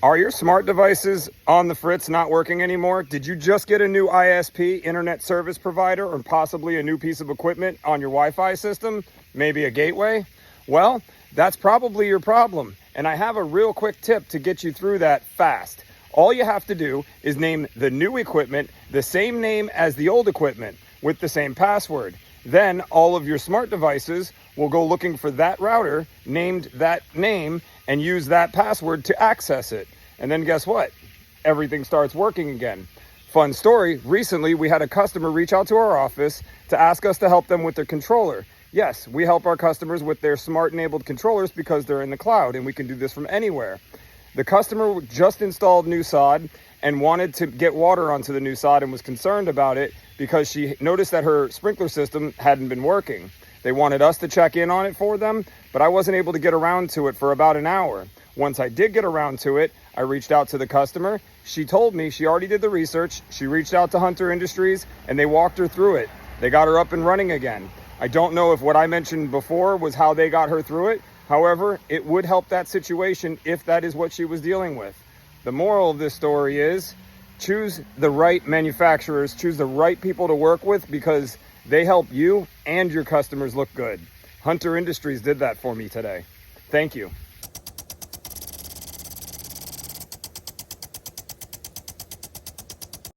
Are your smart devices on the fritz, not working anymore? Did you just get a new ISP, internet service provider, or possibly a new piece of equipment on your Wi-Fi system? Maybe a gateway? Well, that's probably your problem. And I have a real quick tip to get you through that fast. All you have to do is name the new equipment the same name as the old equipment with the same password. Then all of your smart devices will go looking for that router named that name and use that password to access it. And then guess what? Everything starts working again. Fun story, recently we had a customer reach out to our office to ask us to help them with their controller. Yes, we help our customers with their smart enabled controllers because they're in the cloud and we can do this from anywhere. The customer just installed new sod and wanted to get water onto the new sod and was concerned about it because she noticed that her sprinkler system hadn't been working. They wanted us to check in on it for them, but I wasn't able to get around to it for about an hour. Once I did get around to it, I reached out to the customer. She told me she already did the research. She reached out to Hunter Industries and they walked her through it. They got her up and running again. I don't know if what I mentioned before was how they got her through it. However, it would help that situation if that is what she was dealing with. The moral of this story is choose the right manufacturers, choose the right people to work with because they help you and your customers look good. Hunter Industries did that for me today. Thank you.